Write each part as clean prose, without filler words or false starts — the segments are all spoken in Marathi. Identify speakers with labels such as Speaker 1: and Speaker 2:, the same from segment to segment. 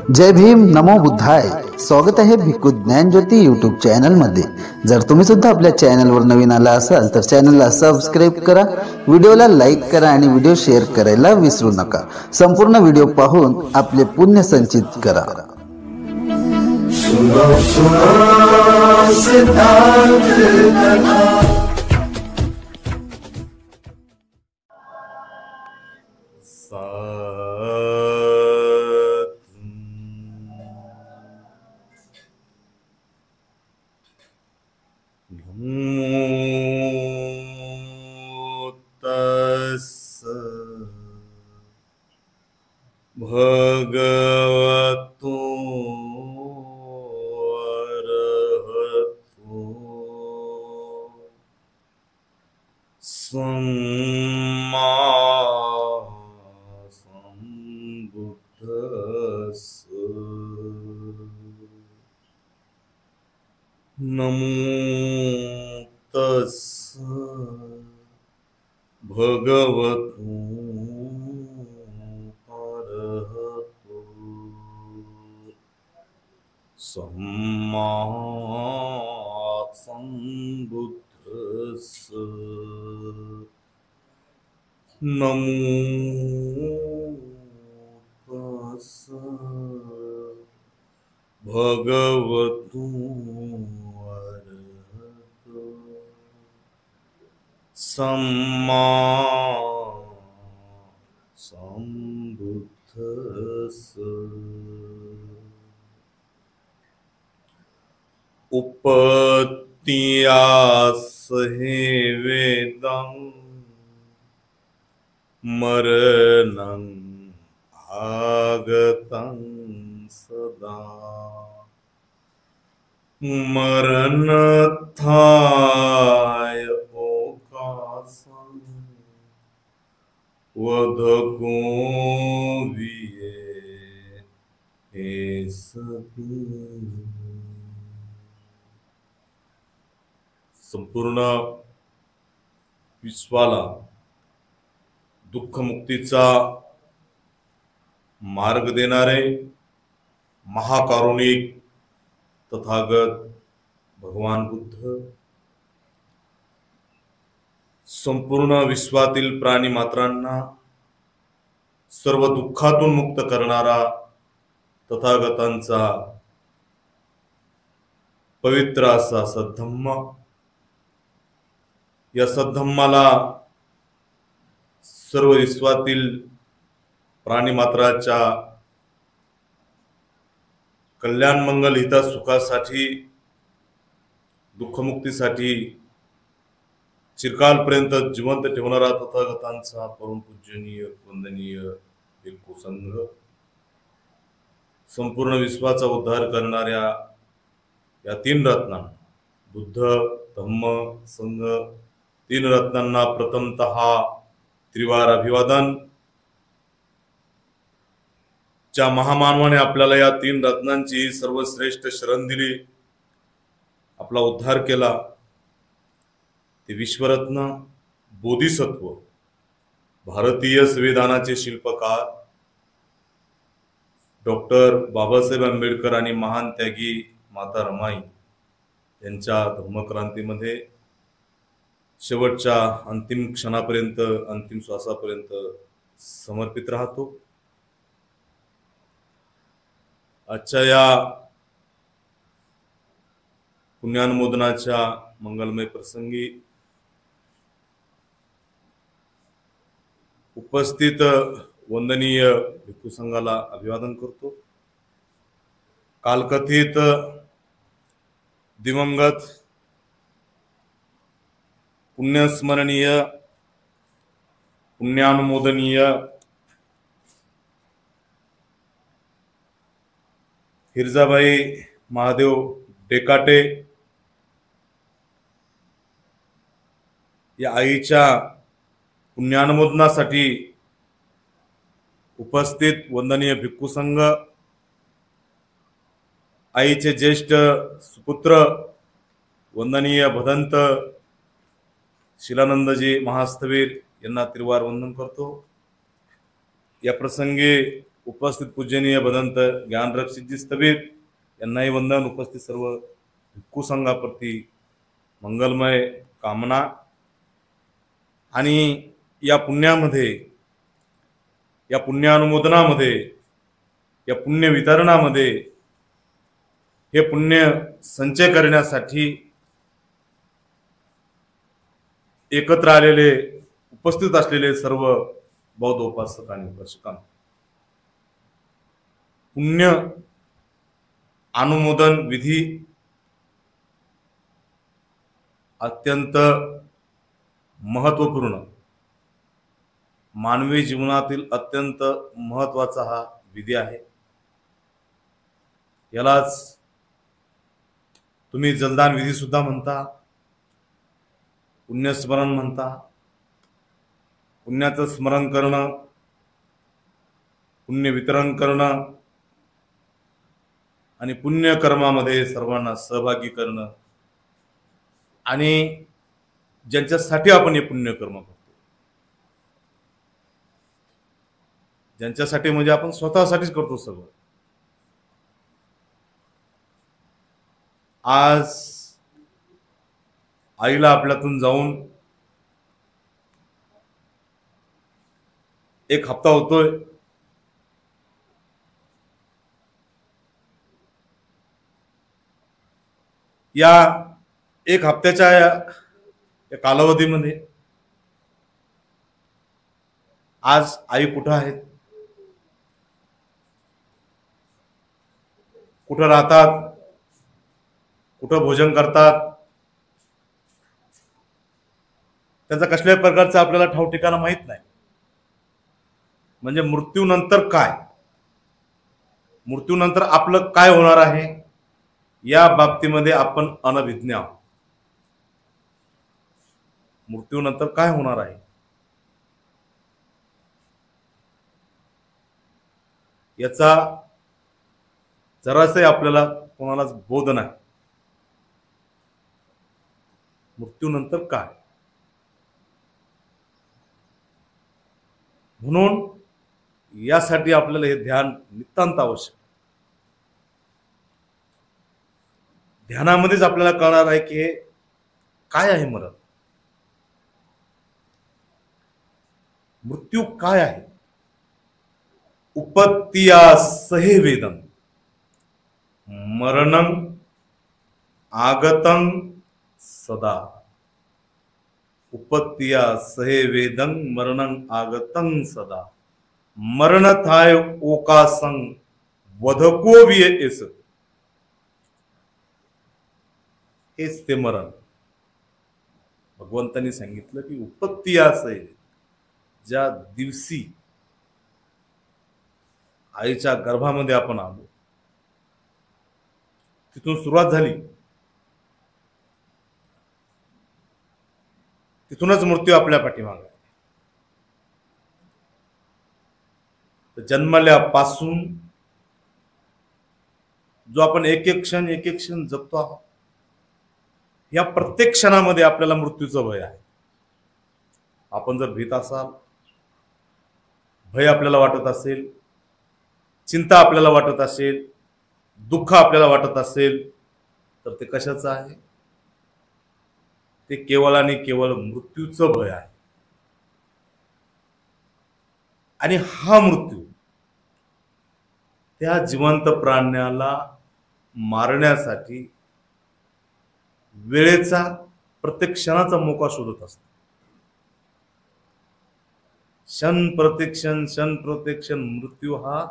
Speaker 1: जय भीम, नमो बुद्धाय. स्वागत आहे भिक्खू ज्ञान ज्योती यूट्यूब चॅनल मध्ये. जर तुम्ही सुद्धा आपल्या चॅनलवर नवीन आला असाल तर चॅनलला सबस्क्राईब करा, व्हिडिओला लाईक करा आणि व्हिडिओ शेअर करायला विसरू नका. संपूर्ण व्हिडिओ पाहून आपले पुण्य संचित करा.
Speaker 2: भगवतो अरहतो सम्मा सम्बुद्धस्स. नमो तस्स भगवतो सम्मा सम्बुद्धस्स. नमो तस्स भगवतो अरहतो सम्मा सम्बुद्धस्स. उपत्यास हे वेदं मरणं आगतं सदा. मरणथाय ओकासं वधको विये हे सती. संपूर्ण विश्वाला दुःखमुक्तीचा मार्ग देणारे महाकारुणिक तथागत भगवान बुद्ध, संपूर्ण विश्वातील प्राणी मात्रांना सर्व दुःखातून मुक्त करणारा तथागतांचा पवित्र असा सद्धम्म. या सद्धम्माला सर्व विश्वातील प्राणीमात्राच्या कल्याण मंगल हिता सुखासाठी दुःखमुक्तीसाठी चिरकालपर्यंत जिवंत ठेवणारा तथागतांचा परमपूजनीय वंदनीय भिक्खू संघ, संपूर्ण विश्वाचा उद्धार करणाऱ्या या तीन रत्नांना बुद्ध धम्म संघ, तीन रत्नांना प्रथमतः त्रिवार अभिवादन. ज्या महामानवाने आपल्याला या तीन रत्नांची सर्वश्रेष्ठ शरण दिली, आपला उद्धार केला, ते विश्वरत्न बोधिसत्व, भारतीय संविधानाचे शिल्पकार डॉक्टर बाबासाहेब आंबेडकर आणि महान त्यागी माता रमाई यांच्या धम्मक्रांतीमध्ये शेवटच्या अंतिम क्षणापर्यंत, अंतिम श्वासापर्यंत समर्पित राहतो. आजच्या या पुण्यानुमोदनाच्या मंगलमय प्रसंगी उपस्थित वंदनीय भिक्खू संघाला अभिवादन करतो. कालकथित दिवंगत पुण्यस्मरणीय पुण्यानुमोदनीय हिरजाबाई महादेव डेकाटे या आईच्या पुण्यानुमोदनासाठी उपस्थित वंदनीय भिक्खू संघ, आईचे ज्येष्ठ सुपुत्र वंदनीय भदंत शिलानंदजी महास्थवीर यांना त्रिवार वंदन करतो. या प्रसंगी उपस्थित पूजनीय भदंत ज्ञानरक्षितजी स्थबीर यांनाही वंदन. उपस्थित सर्व भिक्खू संघाप्रती मंगलमय कामना. आणि या पुण्यामध्ये, या पुण्यानुमोदनामध्ये, या पुण्य वितरणामध्ये हे पुण्य संचय करण्यासाठी एकत्र आलेले, उपस्थित असलेले सर्व बौद्ध उपासक आणि उपासकांना पुण्य अनुमोदन विधी अत्यंत महत्वपूर्ण, मानवी जीवनातील अत्यंत महत्वाचा हा विधी आहे. यालाच तुम्ही जलदान विधी सुद्धा म्हणता, पुण्यस्मरण म्हणता. पुण्याचं स्मरण करणं, पुण्य वितरण करणं आणि पुण्यकर्मामध्ये सर्वांना सहभागी करणं, आणि ज्यांच्यासाठी आपण हे पुण्यकर्म करतो, ज्यांच्यासाठी म्हणजे आपण स्वतःसाठीच करतो सगळं. आज आईला आपल्यातून जाऊन एक हप्ता होतोय. या एक हप्त्याच्या या कालावधीमध्ये आज आई कुठं आहेत, कुठं राहतात, कुठं भोजन करतात, त्याचा कसल्याही प्रकारचा आपल्याला ठाव ठिकाणा माहित नाही. म्हणजे मृत्यूनंतर काय, मृत्यूनंतर आपलं काय होणार आहे या बाबतीमध्ये आपण अनभिज्ञ आहोत. मृत्यूनंतर काय होणार आहे याचा जरासही आपल्याला कोणालाच बोध नाही. मृत्यूनंतर काय, म्हणून यासाठी आपल्याला हे ध्यान नितांत आवश्यक. ध्यानामध्येच आपल्याला कळणार आहे की हे काय आहे मरण, मृत्यू काय आहे. उपत्तिया सहे वेदम मरणं आगतं सदा. उपत्तिया सहे वेदं मरणं आगतं सदा. मरण थाय ओकासं वधको विये एस. हेच ते मरण. भगवंतांनी सांगितलं की उपत्तिया सहे, ज्या दिवशी आईच्या गर्भामध्ये आपण आलो, तिथून सुरुवात झाली, तिथूनच मृत्यू आपल्या पाठीमागे आहे. तर जन्मल्यापासून जो आपण एक एक क्षण जगतो आहोत, या प्रत्येक क्षणामध्ये आपल्याला मृत्यूचं भय आहे. आपण जर भीत असाल, भय आपल्याला वाटत असेल, चिंता आपल्याला वाटत असेल, दुःख आपल्याला वाटत असेल, तर ते कशाचं आहे? ते केवळ आणि केवळ मृत्यूचं भय आहे. आणि हा मृत्यू त्या जिवंत प्राण्याला मारण्यासाठी वेळेचा, प्रत्येक क्षणाचा मोका शोधत असतो. क्षण प्रत्येक क्षण मृत्यू हा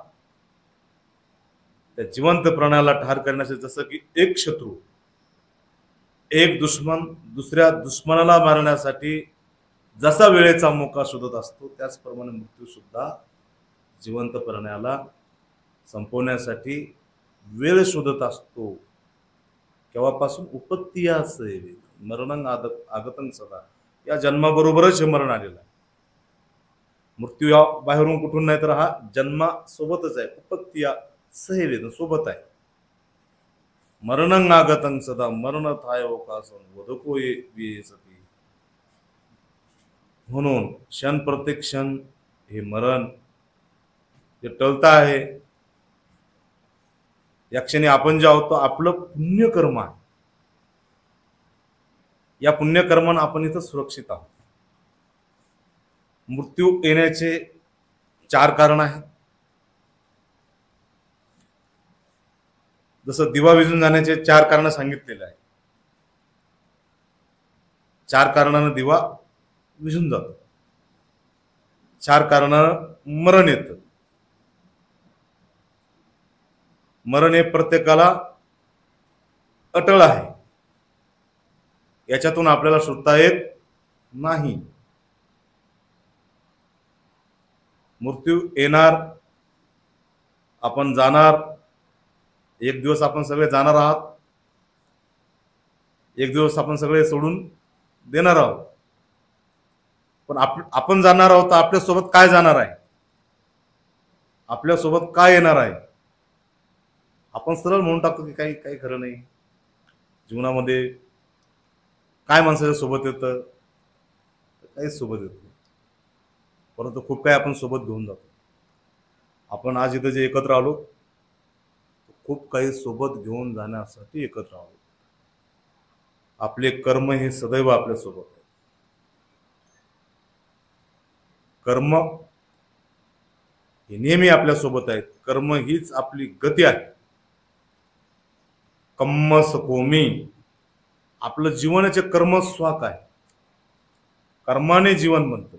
Speaker 2: त्या जिवंत प्राण्याला ठार करण्यासाठी, जसं की एक शत्रू, एक दुश्मन दुसऱ्या दुश्मनाला मारण्यासाठी जसा वेळेचा मोका शोधत असतो, त्याचप्रमाणे मृत्यू सुद्धा जिवंत प्राण्याला संपवण्यासाठी वेळ शोधत असतो. केव्हापासून? उपत्तिया सहे मरणं आगतं सदा. या जन्माबरोबरच हे मरण आलेलं आहे. मृत्यू या बाहेरून कुठून नाही, तर हा जन्मासोबतच आहे. उपत्तिया सहे वेद सोबत आहे. मरणं आगतं सदा मरण थाय ओकासन वधको विये सती. म्हणून क्षण प्रत्येक क्षण हे मरण जे टळतं आहे, या क्षणी आपण जे आहोत आपलं पुण्यकर्म आहे. या पुण्यकर्मानं आपण इथं सुरक्षित आहोत. मृत्यू येण्याचे 4 कारण आहेत. जसं दिवा विझून जाण्याचे 4 कारण सांगितलेले आहे. 4 कारणानं दिवा विझून जातो. 4 कारणानं मरण येतं. मरण हे प्रत्येकाला अटळ आहे, याच्यातून आपल्याला सुटता येत नाही. मृत्यू येणार, आपण जाणार. एक दिवस आपण सगळे जाणार आहात, एक दिवस आपण सगळे सोडून देणार आहोत. पण आपण जाणार आहोत तर आपल्यासोबत काय जाणार आहे, आपल्यासोबत काय येणार आहे? आपण सरळ म्हणून टाकतो की काही काही खरं नाही. जीवनामध्ये काय माणसाच्या सोबत येतं, काहीच सोबत येत नाही. परंतु खूप काही आपण सोबत घेऊन जातो. आपण आज इथं जे एकत्र आलो, खूप काही सोबत घेऊन जाण्यासाठी एकत्र आलो. आपले कर्म हे सदैव आपल्या सोबत आहे. कर्म हे नेहमी आपल्या सोबत आहेत. कर्म हीच आपली गती आहे. कर्म सकोमी, आपलं जीवनाचे कर्म स्वाक आहे. कर्माने जीवन बनतं.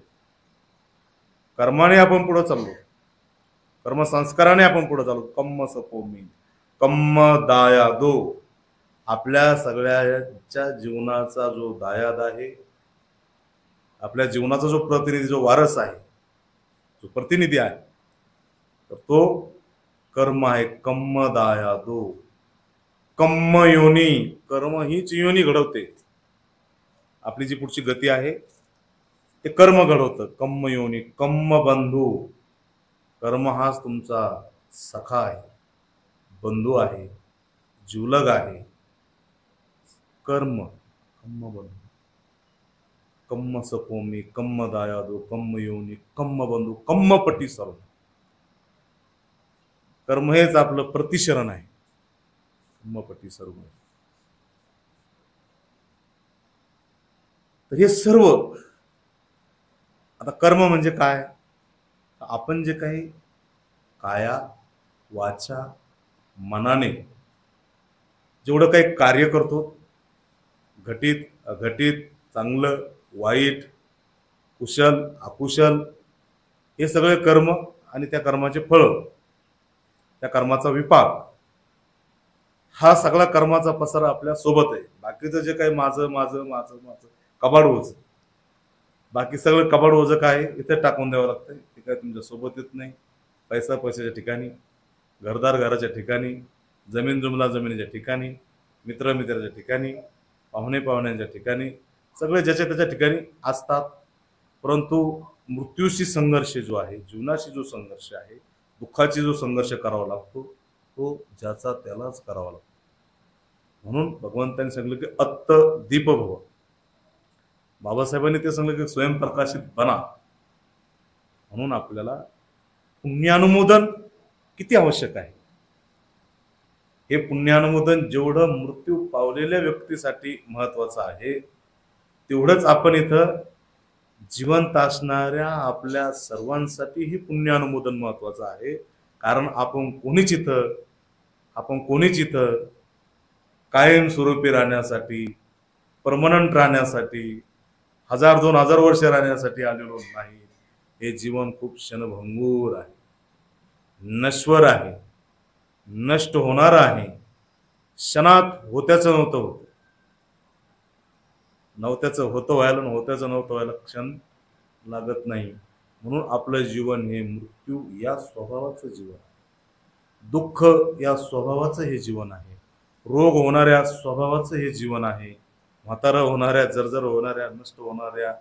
Speaker 2: कर्माने आपण पुढे चाललो, कर्मसंस्काराने आपण पुढे चाललो. कर्म सकोमी, कर्म दायादो, आपल्या सगळ्याच्या जीवनाचा जो दायाद आहे, आपल्या जीवनाचा जो प्रतिनिधी, जो वारस आहे, जो प्रतिनिधी आहे, तर तो कर्म आहे. कर्म दायादो, कर्म योनी, कर्म हीच योनी घडवते. आपली जी पुढची गती आहे ते कर्म घडवतं. कर्म योनी, कर्म बंधू, कर्म हाच तुमचा सखा आहे, बंधू आहे, जीवलग आहे. कर्म, कर्म बंधू, कर्म सकोमी, कर्म दायादो, कर्म योनी, कर्म बंधू, कर्म पटी सर्व. कर्म हेच आपलं प्रतिशरण आहे. कर्मपटी सर्व. तर हे सर्व, आता कर्म म्हणजे काय? आपण जे काही काया वाचा मनाने जेवढं काही कार्य करतो, घटित अघटित, चांगलं वाईट, कुशल अकुशल, हे सगळे कर्म आणि त्या कर्माचे फळ, त्या कर्माचा विपाक, हा सगळा कर्माचा पसारा आपल्या सोबत आहे. बाकीचं जे काही माझं माझं माझं माझं कबाड ओझ, बाकी सगळं कबाड ओझं काय इथे टाकून द्यावं लागतंय. ते काय तुमच्या सोबत येत नाही. पैसा पैशाच्या ठिकाणी, घरदार घराच्या ठिकाणी, जमीन जुमला जमिनीच्या ठिकाणी, मित्र मित्राच्या ठिकाणी, पाहुणे पाहुण्यांच्या ठिकाणी, सगळे ज्याच्या त्याच्या ठिकाणी असतात. परंतु मृत्यूशी संघर्ष जो आहे, जीवनाशी जो संघर्ष आहे, दुःखाची जो संघर्ष करावा लागतो, तो ज्याचा त्यालाच करावा लागतो. म्हणून भगवंतांनी सांगितलं की अत्त दीप भव. बाबासाहेबांनी ते सांगितलं की स्वयंप्रकाशित बना. म्हणून आपल्याला पुण्यानुमोदन किती आवश्यक आहे. हे पुण्यानुमोदन जेवढं मृत्यू पावलेल्या व्यक्तीसाठी महत्वाचं आहे, तेवढंच आपण इथं जिवंत असणाऱ्या आपल्या सर्वांसाठी ही पुण्यानुमोदन महत्वाचं आहे. कारण आपण कोणीच इथं कायमस्वरूपी राहण्यासाठी, परमनंट राहण्यासाठी, 1000-2000 वर्ष राहण्यासाठी आलेलो नाही. हे जीवन खूप क्षणभंगूर आहे, नश्वर आहे, नष्ट होणार आहे. क्षणात होत्याचं होतं व्हायला, होत्याचं नव्हतं व्हायला क्षण लागत नाही. म्हणून आपलं जीवन हे मृत्यू या स्वभावाचं जीवन आहे, दुःख या स्वभावाचं हे जीवन आहे, रोग होणाऱ्या स्वभावाचं हे जीवन आहे, म्हातारं होणाऱ्या, जर्जर होणाऱ्या, नष्ट होणाऱ्या,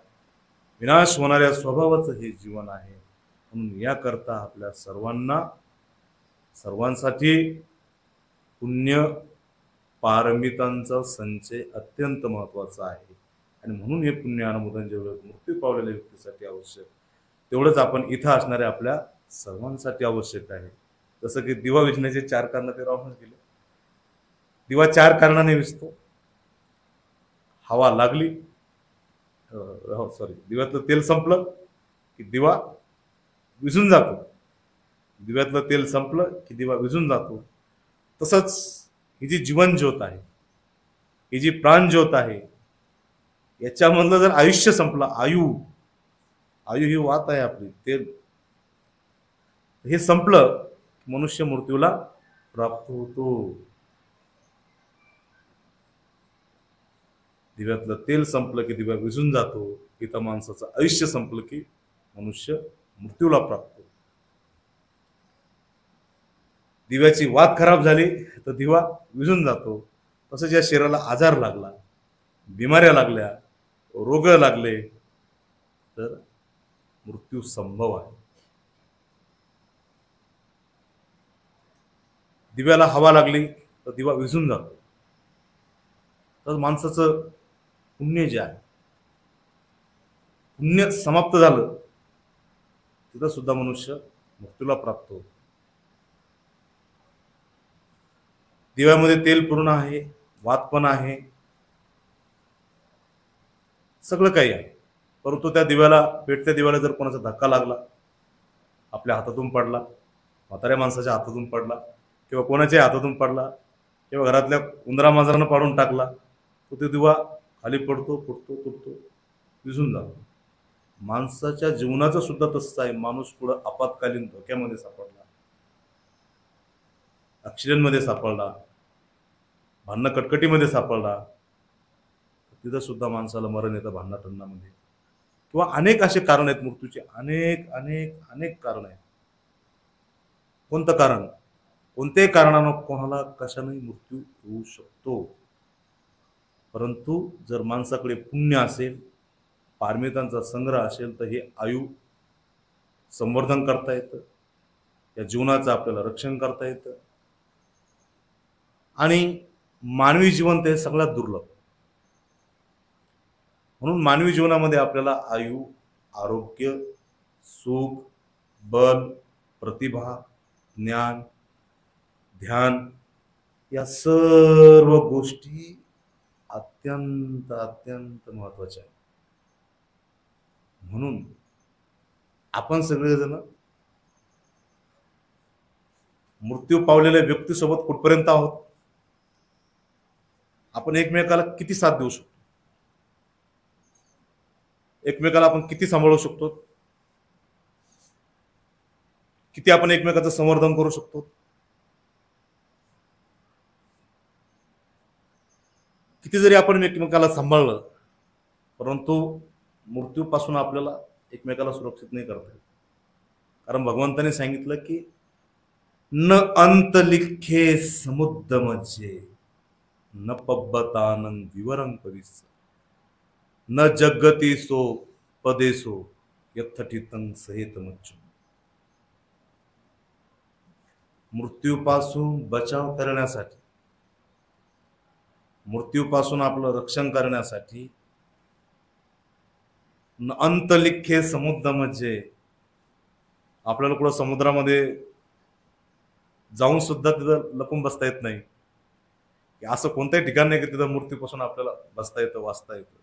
Speaker 2: विनाश होणाऱ्या स्वभावाचं हे जीवन आहे. म्हणून याकरता आपल्या सर्वांसाठी पुण्य पारमितांचा संचय अत्यंत महत्वाचा आहे. आणि म्हणून हे पुण्य अनुमोदन जेवढं मृत्यू पावलेल्या व्यक्तीसाठी आवश्यक, तेवढंच आपण इथं असणाऱ्या आपल्या सर्वांसाठी आवश्यक आहे. जसं की दिवा विझण्याचे 4 कारणं ते राहूनच गेले. दिवा 4 कारणाने विझतो. हवा लागली, सॉरी, दिव्यातलं तेल संपलं की दिवा विझून जातो. दिव्यातलं तेल संपलं की दिवा विझून जातो. तसंच ही जी जीवन ज्योत आहे, ही जी प्राण ज्योत आहे, याच्यामधलं जर आयुष्य संपलं, आयु ही वात आहे आपली, तेल हे संपलं, मनुष्य मृत्यूला प्राप्त होतो. दिव्यातलं तेल संपलं की दिवा विझून जातो. इथं माणसाचं आयुष्य संपलं की मनुष्य मृत्यूला प्राप्त होतो. दिव्याची वात खराब झाली तर दिवा विझून जातो. तसंच या शरीराला आजार लागला, बिमाऱ्या लागल्या, रोग लागले तर मृत्यू संभव आहे. दिव्याला हवा लागली तर दिवा विझून जातो. तर माणसाचं पुण्य जे आहे, पुण्य समाप्त झालं तिथं सुद्धा मनुष्य मृत्यूला प्राप्त होतो. दिव्यामध्ये तेल पूर्ण आहे, वात पण आहे, सगळं काही आहे. परंतु त्या दिव्याला, पेटत्या दिव्याला जर कोणाचा धक्का लागला, आपल्या हातातून पडला, म्हाताऱ्या माणसाच्या हातातून पडला किंवा कोणाच्याही हातातून पडला किंवा घरातल्या उंदरा मांजरानं पाडून टाकला, तो ते दिवा खाली पडतो, फुटतो, तुटतो, विझून जातो. माणसाच्या जीवनाचं सुद्धा तसंच आहे. माणूस पुढं आपत्कालीन धोक्यामध्ये सापडला, ॲक्सिडेंटमध्ये सापडला, भांडणं कटकटीमध्ये सापडला, तिथं सुद्धा माणसाला मरण येतं भांडणाटंडामध्ये. किंवा अनेक असे कारण आहेत मृत्यूचे, अनेक अनेक अनेक कारण आहेत. कोणतं कारण? कोणत्याही कारणानं कोणाला कशाने मृत्यू होऊ शकतो. परंतु जर माणसाकडे पुण्य असेल, पारमितांचा संग्रह असेल, तर हे आयु संवर्धन करता येतं, या जीवनाचं आपल्याला रक्षण करता येतं. आणि मानवी जीवन ते सगळ्यात दुर्लभ. म्हणून मानवी जीवनामध्ये आपल्याला आयु, आरोग्य, सुख, बल, प्रतिभा, ज्ञान, ध्यान या सर्व गोष्टी अत्यंत अत्यंत महत्वाच्या आहेत. म्हणून आपण सगळेजण मृत्यू पावलेल्या व्यक्तीसोबत कुठपर्यंत आहोत? आपण एकमेकाला किती साथ देऊ शकतो? एकमेकाला आपण किती सांभाळू शकतो? किती आपण एकमेकाचं संवर्धन करू शकतो? किती जरी आपण एकमेकाला सांभाळलं, परंतु मृत्यूपासून आपल्याला एकमेकाला सुरक्षित नाही करता येत. कारण भगवंताने सांगितलं की न अंत लिखे समुद्र मध्ये न पब्बतानं विवरं पविस्स न जगती सो पदेसो यथठितं सहित मच्चु. मृत्यूपासून बचाव करण्यासाठी, मृत्यूपासून आपलं रक्षण करण्यासाठी न अंत लिखे समुद्र मध्ये, आपल्याला कुठं समुद्रामध्ये जाऊन सुद्धा तिथं लपून बसता येत नाही. असं कोणतंही ठिकाण नाही की तिथं मृत्यूपासून आपल्याला बसता येतं, वाचता येतं.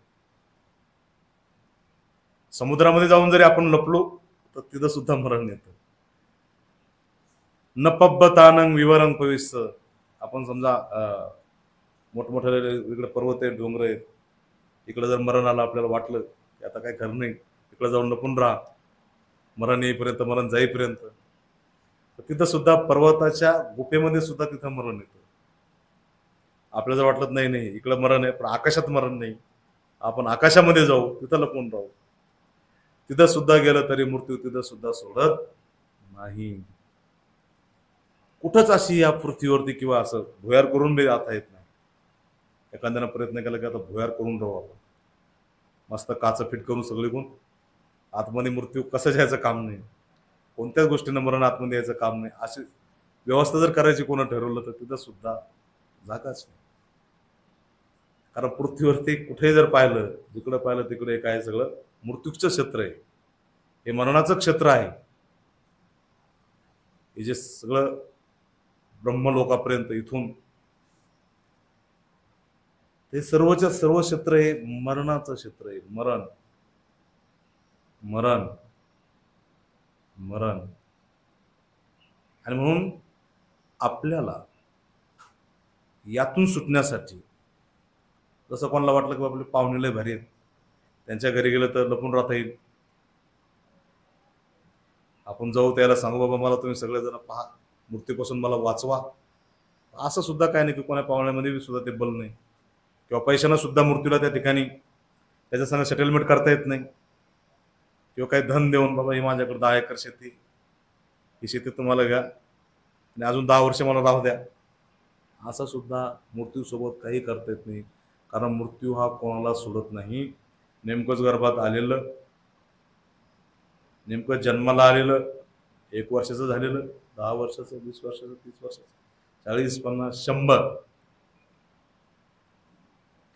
Speaker 2: समुद्रामध्ये जाऊन जरी आपण लपलो तर तिथं सुद्धा मरण येतं. न पब्बतानं विवरं पविस्स. आपण समजा मोठमोठे इकडे पर्वत आहेत, डोंगर आहेत, इकडे जर मरण आलं, आपल्याला वाटलं की आता काय खरं नाही, तिकडे जाऊन लपून राहा मरण येईपर्यंत, मरण जाईपर्यंत, तर तिथं सुद्धा पर्वताच्या गुफेमध्ये सुद्धा तिथं मरण येतं. आपल्याला जर वाटलं नाही नाही इकडं मरण आहे, पण आकाशात मरण नाही, आपण आकाशामध्ये जाऊ, तिथं लपून राहू, तिथं सुद्धा गेलं तरी मृत्यू तिथं सुद्धा सोडत नाही. कुठंच अशी या पृथ्वीवरती किंवा असं भुयार करून बी आता येत नाही. एखाद्यानं प्रयत्न केला की आता भुयार करून राहू आपण, मस्त काच फिट करून सगळी कोण आतमध्ये मृत्यू कसं जायचं काम नाही, कोणत्याच गोष्टीनं मरण आतमध्ये यायचं काम नाही, अशी व्यवस्था जर करायची कोणा ठरवलं तर तिथं सुद्धा जागाच नाही. कारण पृथ्वीवरती कुठे जर पाहिलं, जिकडं पाहिलं तिकडे काय सगळं मृत्यूचं क्षेत्र आहे, हे मरणाचं क्षेत्र आहे. हे जे सगळं ब्रह्मलोकापर्यंत इथून ते सर्वच्या सर्व क्षेत्र हे मरणाचं क्षेत्र आहे. मरण मरण मरण. आणि म्हणून आपल्याला यातून सुटण्यासाठी, जसं कोणाला वाटलं की आपले पाहुणे लय भारी आहेत, त्यांच्या घरी गेलं तर लपून राहता येईल, आपण जाऊ त्याला सांगू बाबा मला तुम्ही सगळेजण पहा, मूर्तीपासून मला वाचवा, असं सुद्धा काय नाही की कोणा पाहुण्यामध्ये सुद्धा ते बल नाही, किंवा पैशानं सुद्धा मूर्तीला त्या ठिकाणी त्याच्या संग सेटलमेंट करता येत नाही, किंवा काही धन देऊन बाबा ही माझ्याकडे 10 एकर शेती, ही शेती तुम्हाला घ्या आणि अजून 10 वर्ष मला राहू द्या, असं सुद्धा मृत्यूसोबत काही करता येत नाही. कारण मृत्यू हा कोणाला सोडत नाही. नेमकंच गर्भात आलेलं, नेमकं जन्माला आलेलं, 1 वर्षाचं झालेलं, 10 वर्षाचं, 20 वर्षाचं, 30 वर्षाचं, 40, 50, 100,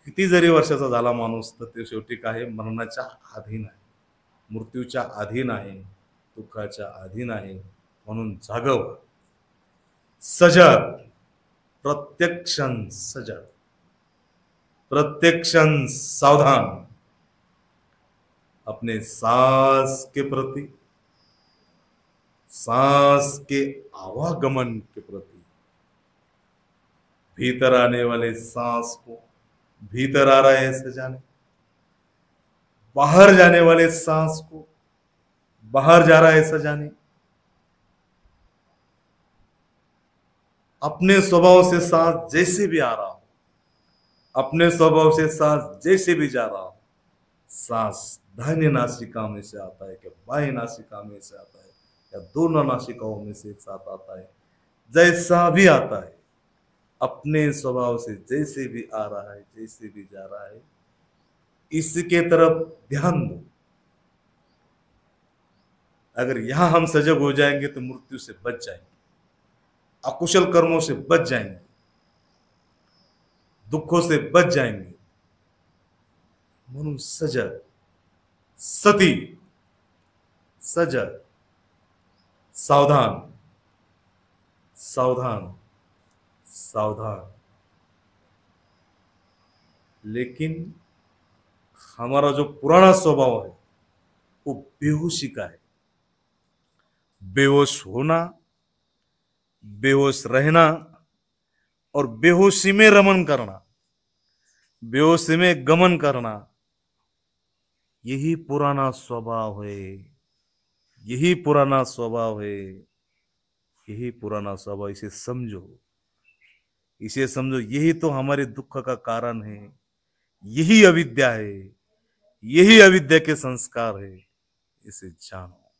Speaker 2: किती जरी वर्षाचा झाला माणूस तर ते शेवटी काय मरणाच्या अधीन आहे, मृत्यूच्या अधीन आहे, दुःखाच्या अधीन आहे. म्हणून जागव, सजग, प्रत्येक क्षण सजग, प्रत्येक क्षण सावधान, अपने सांस के प्रति, सांस के आवागमन के प्रति, भीतर आने वाले सांस को भीतर आ रहा है ऐसे जाने, बाहर जाने वाले सांस को बाहर जा रहा है ऐसा जाने, अपने स्वभाव से सांस जैसे भी आ रहा हो, अपने स्वभाव से सांस जैसे भी जा रहा हो, सांस दाहिने नासिका में से आता है क्या बाएं नासिका में से आता है या दोनों नासिकाओं में से एक साथ आता है, जैसा भी आता है अपने स्वभाव से जैसे भी आ रहा है, जैसे भी जा रहा है, इसके तरफ ध्यान दो. अगर यहां हम सजग हो जाएंगे तो मृत्यु से बच जाएंगे, अकुशल कर्मों से बच जाएंगे, दुखों से बच जाएंगे. म्हणून सजग, सती, सजग, सावधान, सावधान, सावधान. लेकिन हमारा जो पुराना स्वभाव है वो बेहोशी का है. बेहोश होना, बेहोश रहना और बेहोशी में रमन करना, बेहोशी में गमन करना, यही पुराना स्वभाव है, यही पुराना स्वभाव है, यही पुराना स्वभाव. इसे समझो, इसे समझो. यही तो हमारे दुख का कारण है, यही अविद्या है, यही अविद्या के संस्कार है. इसे जानो,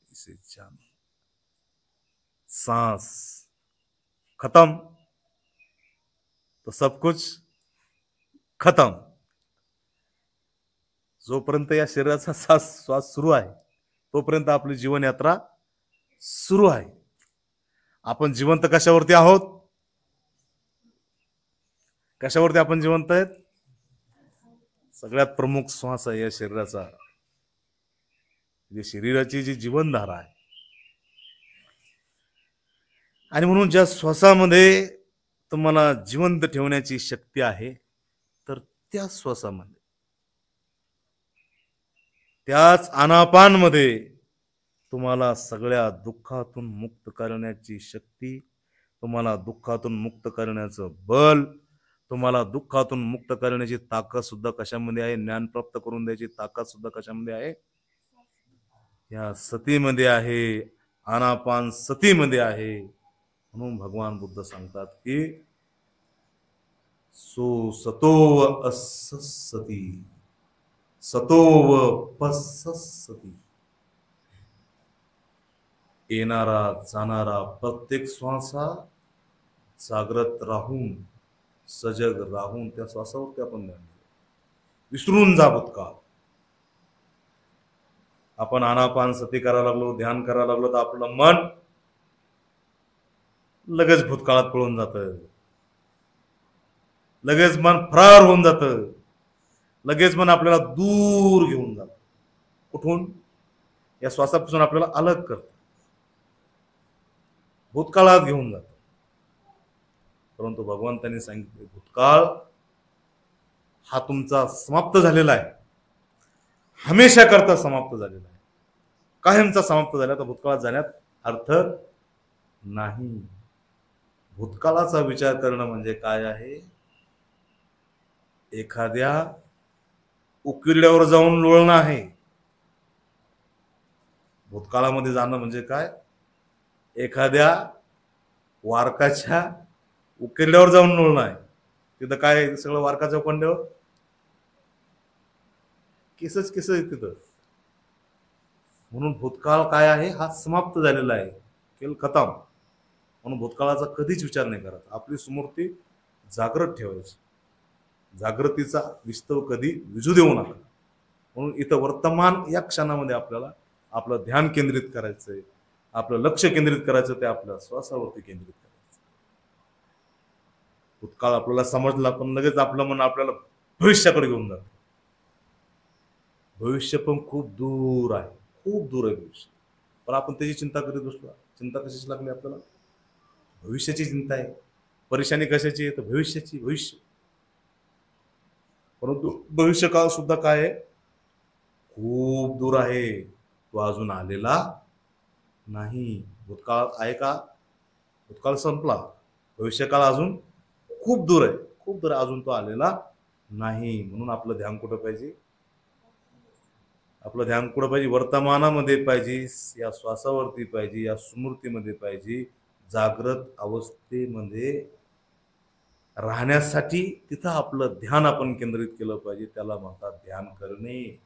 Speaker 2: इसे जानो. सांस खत्म तो सब कुछ खत्म. जोपर्यंत या शरीराचा श्वास सुरू आहे तोपर्यंत आपली जीवन यात्रा सुरू आहे. आपण जिवंत कशावरती आहोत? कशावरती आपण जिवंत आहेत? सगळ्यात प्रमुख श्वास आहे या शरीराचा, शरीराची जी जीवनधारा आहे. आणि म्हणून ज्या श्वासामध्ये तुम्हाला जिवंत ठेवण्याची शक्ती आहे तर त्या श्वासामध्ये, त्याच आनापानमध्ये तुम्हाला सगळ्या दुःखातून मुक्त करण्याची शक्ती, तुम्हाला दुःखातून मुक्त करण्याचं बल, तुम्हाला दुःखातून मुक्त करण्याची ताकद सुद्धा कशामध्ये आहे? ज्ञान प्राप्त करून द्यायची ताकद सुद्धा कशामध्ये आहे? या सतीमध्ये आहे, आनापान सतीमध्ये आहे. म्हणून भगवान बुद्ध सांगतात की सो सतोव अससती, सतोव पससती. येणारा जाणारा प्रत्येक श्वास हा जागृत राहून, सजग राहून त्या श्वासावरती आपण ध्यान देऊ. विसरून जा भूतकाळ. आपण आनापान सती करायला लागलो, ध्यान करायला लागलो तर आपलं मन लगेच भूतकाळात पळून जातं, लगेच मन फरार होऊन जातं, लगेच मन आपल्याला दूर घेऊन जातं. कुठून? या श्वासापासून आपल्याला अलग करतं. भूतकाळात घेऊन जातं. परंतु भगवंतांनी सांगितले भूतकाळ हा तुमचा समाप्त झालेला आहे, हमेशा करता समाप्त झालेला आहे, कायमचा समाप्त झाला. तर भूतकाळात जाण्यात अर्थ नाही. भूतकाळाचा विचार करणं म्हणजे काय आहे? एखाद्या उकिरड्यावर जाऊन लोळणं आहे. भूतकाळामध्ये जाणं म्हणजे काय? एखाद्या वारकाच्या उकिरड्यावर जाऊन लोळणं आहे. तिथं काय सगळं वारकाच्या कोंड्यावर केसच केस तिथं. म्हणून भूतकाळ काय आहे? हा समाप्त झालेला आहे, केल खतम. म्हणून भूतकाळाचा कधीच विचार नाही करायचा. आपली स्मृती जागृत ठेवायची. जागृतीचा विस्तव कधी विझू देऊ नका. म्हणून इथं वर्तमान या क्षणामध्ये आपल्याला आपलं ध्यान केंद्रित करायचंय, आपलं लक्ष केंद्रित करायचं, ते आपल्या श्वासावरती केंद्रित करायचं. भूतकाळ आपल्याला समजला पण लगेच आपलं मन आपल्याला भविष्याकडे घेऊन जातं. भविष्य पण खूप दूर आहे, खूप दूर आहे भविष्य. पण आपण त्याची चिंता करीत बसलो. चिंता कशाची लागली आपल्याला? भविष्याची चिंता आहे. परेशानी कशाची आहे? तर भविष्याची. भविष्य, परंतु भविष्य काळ सुद्धा काय आहे? खूप दूर आहे, तो अजून आलेला नाही. भूतकाळ आहे का? भूतकाळ संपला. भविष्यकाळ अजून खूप दूर आहे, खूप दूर आहे, अजून तो आलेला नाही. म्हणून आपलं ध्यान कुठं पाहिजे? आपलं ध्यान कुठं पाहिजे? वर्तमानामध्ये पाहिजे, या श्वासावरती पाहिजे, या स्मृतीमध्ये पाहिजे. जागृत अवस्थेमध्ये राहण्यासाठी तिथं आपलं ध्यान आपण केंद्रित केलं पाहिजे. त्याला म्हणतात ध्यान करणे,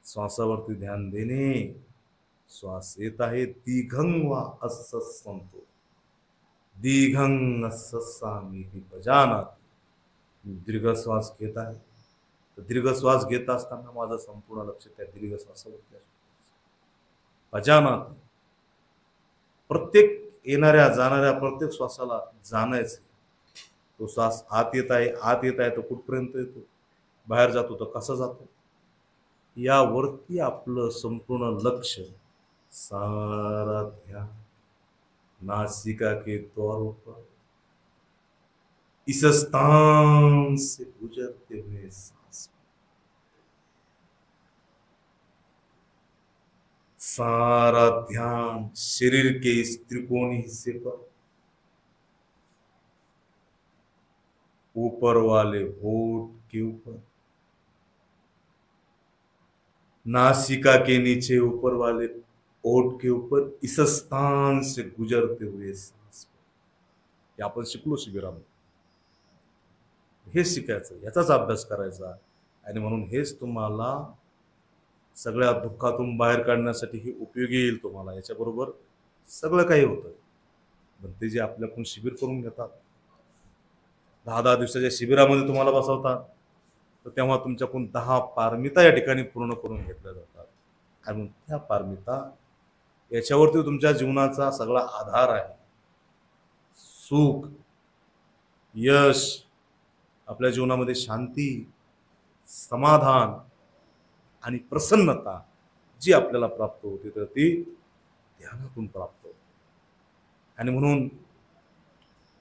Speaker 2: श्वासावरती ध्यान देणे. श्वास येत आहे, दीर्घं वा असं संतो, दीर्घं असं सामी बजानाति. दीर्घ श्वास घेत आहे, तर दीर्घ श्वास घेत असताना माझं संपूर्ण लक्ष त्या दीर्घ श्वासावरती असतं. बजानाति, प्रत्येक येणाऱ्या जाणाऱ्या प्रत्येक श्वासाला जाणायचं. तो श्वास आत येत आहे, आत येत आहे, तो कुठपर्यंत येतो, बाहेर जातो तर कसा जातो, यावरती आपलं संपूर्ण लक्ष. सारा ध्यान नासिका के द्वार पर इस स्थान से गुजरते हुए सांस, सारा ध्यान शरीर के इस त्रिकोणी हिस्से पर, ऊपर वाले होठ के ऊपर, नासिका के नीचे ऊपर वाले होठ के ऊपर, इस स्थान से गुजरते हुए सांस. हे आपण शिकलो शिबिरामध्ये. हेच शिकायचं, याचाच अभ्यास करायचा. आणि म्हणून हेच तुम्हाला सगळ्या दुःखातून बाहेर काढण्यासाठी हे उपयोगी येईल तुम्हाला. याच्याबरोबर सगळं काही होतं. पण ते जे आपल्याकडून शिबिर करून घेतात, 10-10 दिवसाच्या शिबिरामध्ये तुम्हाला बसवतात, तर तेव्हा तुमच्याकडून 10 पारमिता या ठिकाणी पूर्ण करून घेतल्या जातात. आणि मग त्या पारमिता, याच्यावरती तुमच्या जीवनाचा सगळा आधार आहे. सुख, यश, आपल्या जीवनामध्ये शांती, समाधान आणि प्रसन्नता जी आपल्याला प्राप्त होते, तर ती ध्यानातून प्राप्त होते. आणि म्हणून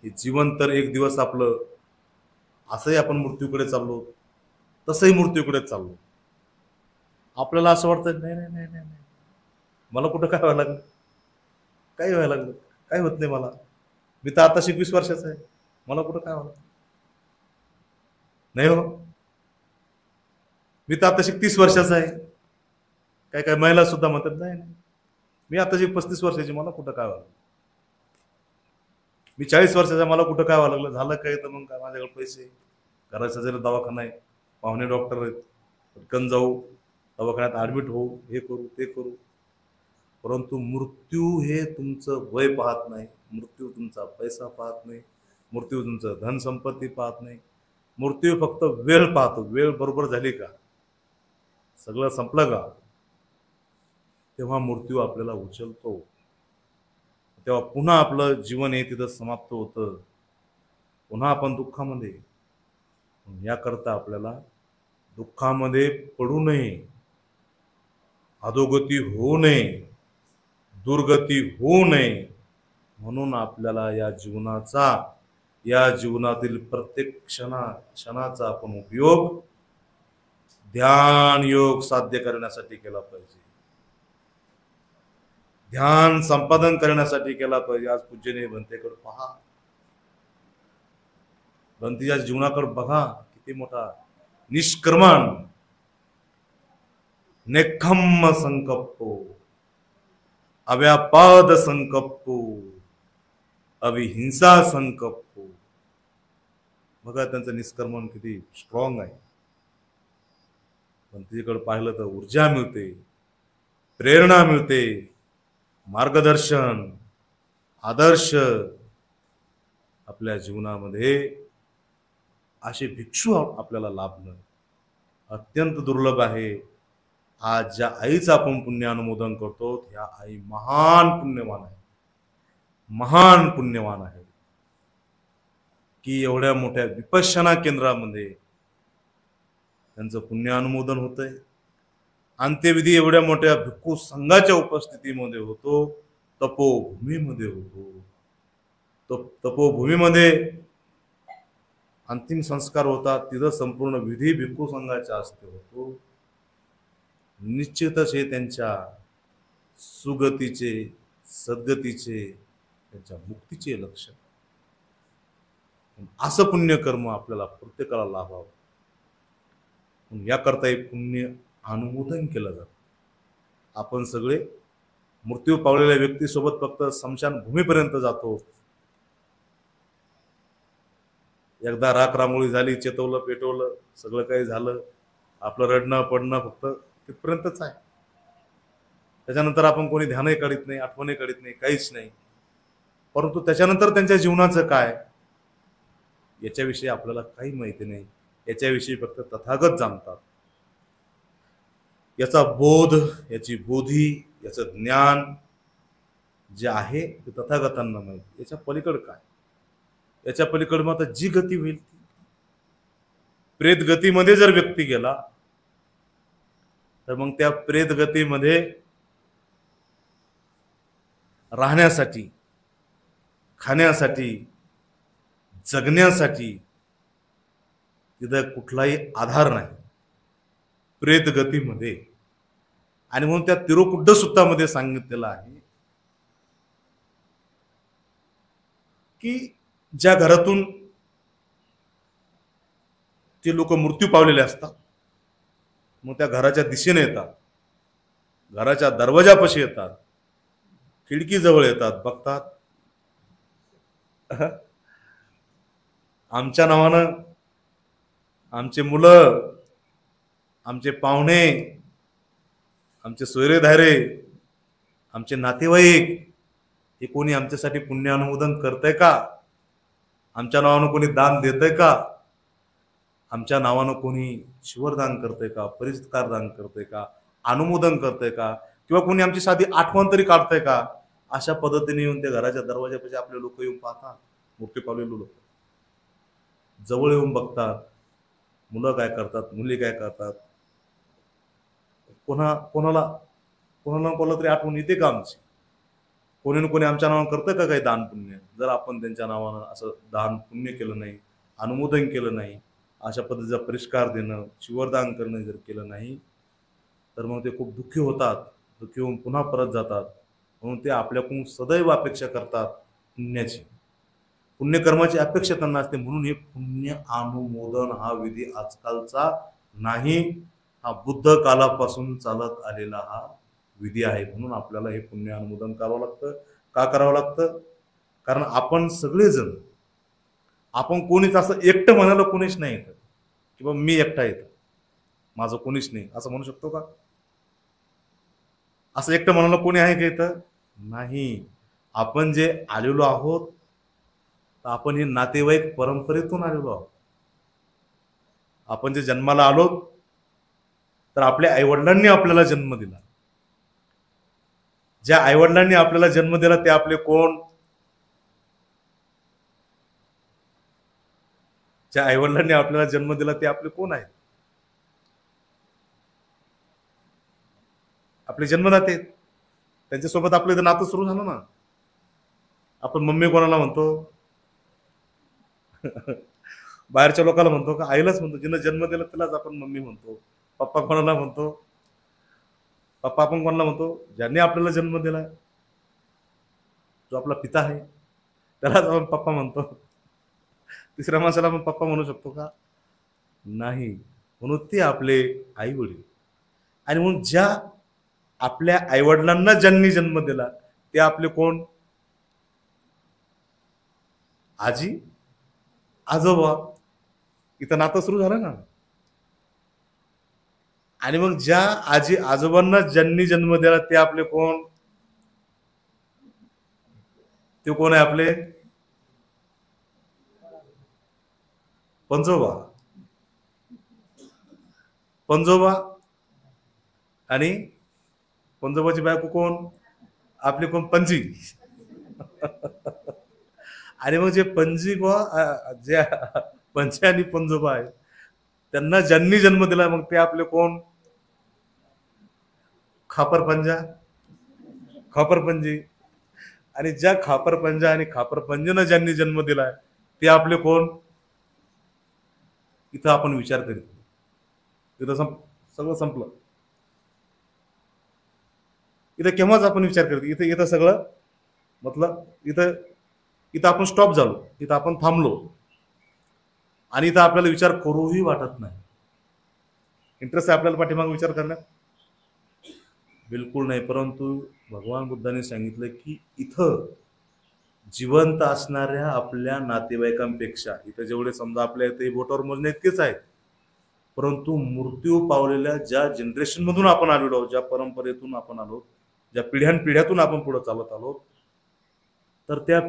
Speaker 2: हे जीवन तर एक दिवस आपलं, असंही आपण मृत्यूकडे चाललो, तसंही मृत्यूकडे चाललो. आपल्याला असं वाटतं नाही नाही नाही नाही, मला कुठं काय व्हायला लागलं, काय व्हायला लागलं, काय होत नाही मला, मी तर आता 20 वर्षाचा आहे, मला कुठं काय व्हायला नाही. हो, मी तर आता 30 वर्षाचा आहे. काय काय महिला सुद्धा म्हणतात नाही नाही, मी आता 35 वर्षाची, मला कुठं काय व्हायला, मी 40 वर्षाचा, मला कुठं काय व्हायला लागलं. झालं काय तर मग काय, माझ्याकडे पैसे, घराचा जरी दवाखाना आहे, पाहुणे डॉक्टर आहेत, पटकन जाऊ दवाखान्यात ॲडमिट होऊ, हे करू ते करू. परंतु मृत्यू हे तुमचं वय पाहत नाही, मृत्यू तुमचा पैसा पाहत नाही, मृत्यू तुमचं धनसंपत्ती पाहत नाही. मृत्यू फक्त वेळ पाहतो. वेळ बरोबर झाली का, सगळं संपलं का, तेव्हा मृत्यू आपल्याला उचलतो. तेव्हा पुन्हा आपलं जीवन हे तिथं समाप्त होतं. पुन्हा आपण दुःखामध्ये. याकरता आपल्याला दुःखामध्ये पडू नये, अधोगती होऊ नये, दुर्गती होऊ नये म्हणून आपल्याला या जीवनातील प्रत्येक क्षणाचा आपण उपयोग ध्यान योग साध्य करण्यासाठी केला पाहिजे, ध्यान संपादन करण्यासाठी केला पाहिजे. आज पूज्यने भंतेकडे पहा, भंतीच्या जीवनाकडे बघा, किती मोठा निष्क्रमण नेखम्म संकप्पो अव्यापाद संकप्पो अविहिंसा संकप्पो. बघा त्यांचं निष्क्रमण किती स्ट्रॉंग आहे. पण तिकडे पाहिलं तर ऊर्जा मिळते, प्रेरणा मिळते, मार्गदर्शन, आदर्श. आपल्या जीवनामध्ये असे भिक्षू आपल्याला लाभणं अत्यंत दुर्लभ आहे. आज ज्या आईचं आपण पुण्य अनुमोदन करतो, ह्या आई महान पुण्यवान आहे, महान पुण्यवान आहे की एवढ्या मोठ्या विपश्यना केंद्रामध्ये त्यांचं पुण्य अनुमोदन होतंय. अंत्यविधी एवढ्या मोठ्या भिक्खू संघाच्या उपस्थितीमध्ये होतो, तपोभूमीमध्ये होतो. तपोभूमीमध्ये अंतिम संस्कार होतात, तिथं संपूर्ण विधी भिक्खू संघाच्या हस्ते होतो. निश्चितच हे त्यांच्या सुगतीचे, सद्गतीचे, त्यांच्या मुक्तीचे लक्षण. असं पुण्यकर्म आपल्याला प्रत्येकाला लाभावं, याकरता एक पुण्य अनुमोदन केलं जातं. आपण सगळे मृत्यू पावलेल्या व्यक्तीसोबत फक्त स्मशान भूमीपर्यंत जातो. एकदा राख रांगोळी झाली, चेतवलं, पेटवलं, सगळं काही झालं, आपलं रडणं पडणं फक्त तिथपर्यंतच आहे. त्याच्यानंतर आपण कोणी ध्यानही काढत नाही, आठवणही काढत नाही, काहीच नाही. परंतु त्याच्यानंतर त्यांच्या जीवनाचं काय याच्याविषयी आपल्याला काही माहिती नाही. याच्याविषयी फक्त तथागत जाणतात. याचा बोध, याची बोधी, याचं ज्ञान जे आहे ते तथागतांना माहिती. याच्या पलीकडे काय, याच्या पलीकडे मग आता जी गती होईल ती. प्रेत गतीमध्ये जर व्यक्ती गेला तर मग त्या प्रेत गतीमध्ये राहण्यासाठी, खाण्यासाठी, जगण्यासाठी तिथं कुठलाही आधार नाही प्रेत गतीमध्ये. आणि म्हणून त्या तिरुकुड्ड सुत्तामध्ये सांगितलेलं आहे की ज्या घरातून ते लोक मृत्यू पावलेले असतात, मग त्या घराच्या दिशेने येतात, घराच्या दरवाजापाशी येतात, खिडकीजवळ येतात, बघतात आमच्या नावानं आमचे मुलं, आमचे पाहुणे, आमचे सोयरेधारे, आमचे नातेवाईक हे कोणी आमच्यासाठी पुण्य अनुमोदन करतंय का? आमच्या नावानं कोणी दान देतंय का? आमच्या नावानं कोणी शिवरदान करतंय का? परिष्कार दान करतंय का? अनुमोदन करतंय का? किंवा कोणी आमची साधी आठवण तरी काढतंय का? अशा पद्धतीने येऊन त्या घराच्या दरवाजापाशी आपले लोक येऊन पाहतात. मोठे पावलेले लोक जवळ येऊन बघतात, मुलं काय करतात, मुली काय करतात. कोणाला तरी आठवण येते का आमची? कोणी ना कोणी आमच्या नावानं करतं का काही दान पुण्य? जर आपण त्यांच्या नावानं असं दान पुण्य केलं नाही, अनुमोदन केलं नाही, अशा पद्धतीचा परिष्कार देणं, शिवरदान करणं जर केलं नाही, तर मग ते खूप दुःखी होतात. दुःखी होऊन पुन्हा परत जातात. म्हणून ते आपल्याकडून सदैव अपेक्षा करतात पुण्याची, पुण्यकर्माची अपेक्षा त्यांना असते. म्हणून हे पुण्य अनुमोदन हा विधी आजकालचा नाही, हा बुद्ध कालापासून चालत आलेला हा विधी आहे. म्हणून आपल्याला हे पुण्य अनुमोदन करावं लागतं. का करावं लागतं? कारण आपण सगळेजण, आपण कोणीच असं एकटं म्हणायला कोणीच नाही येतं किंवा मी एकटा येतं, माझं कोणीच नाही असं म्हणू शकतो का? असं एकटं म्हणायला कोणी आहे का इथं? नाही. आपण जे आलेलो आहोत, तर आपण हे नातेवाईक परंपरेतून आलेलो आहोत. आपण जे जन्माला आलो, तर आपल्या आईवडिलांनी आपल्याला जन्म दिला. ज्या आईवडिलांनी आपल्याला जन्म दिला ते आपले कोण? ज्या आईवडिलांनी आपल्याला जन्म दिला ते आपले कोण आहेत? आपले जन्मदाते. त्यांच्यासोबत आपलं इथं नातं सुरू झालं ना. आपण मम्मी कोणाला म्हणतो? बाहेरच्या लोकांना म्हणतो का? आईलाच म्हणतो. जिनं जन्म दिला त्यालाच आपण मम्मी म्हणतो. पप्पा कोणाला म्हणतो? पप्पा आपण कोणाला म्हणतो? ज्यांनी आपल्याला जन्म दिला, जो आपला पिता आहे त्यालाच आपण पप्पा म्हणतो. तिसऱ्या माणसाला आपण पप्पा म्हणू शकतो का? नाही. म्हणून ते आपले आई वडील. आणि म्हणून ज्या आपल्या आईवडिलांना ज्यांनी जन्म दिला ते आपले कोण? आजी आजोबा. इथं नातं सुरू झालं ना. आणि मग ज्या आजी आजोबांना ज्यांनी जन्म दिला ते आपले कोण? ते कोण आहे आपले? पंजोबा. पंजोबा. आणि पंजोबाची बायको कोण? आपली कोण? पणजी. आणि मग जे पणजी जे पणजी आणि पंजोबा आहे त्यांना ज्यांनी जन्म दिला मग ते आपले कोण? खापरपंजा, खापरपंजी. आणि ज्या खापरपंजा आणि खापरपंजीनं ज्यांनी जन्म दिलाय ते आपले कोण? इथं आपण विचार करीत, इथं सगळं संपलं. इथं केव्हाच आपण विचार करतो, इथं इथं सगळं मतलब इथं आपण स्टॉप झालो, इथं आपण थांबलो. आणि इथं आपल्याला विचार करूही वाटत नाही. इंटरेस्ट आहे आपल्याला पाठीमागे विचार करण्यात? बिलकुल नाही. परंतु भगवान बुद्धांनी सांगितलं की इथं जिवंत असणाऱ्या आपल्या नातेवाईकांपेक्षा इथं जेवढे समजा आपल्या इथे बोटावर मोजणे इतकेच आहेत, परंतु मृत्यू पावलेल्या ज्या जनरेशनमधून आपण आलेलो आहोत, ज्या परंपरेतून आपण आलो, ज्या पिढ्यानपिढ्यातून आपण पुढे चालत आलो, तर त्या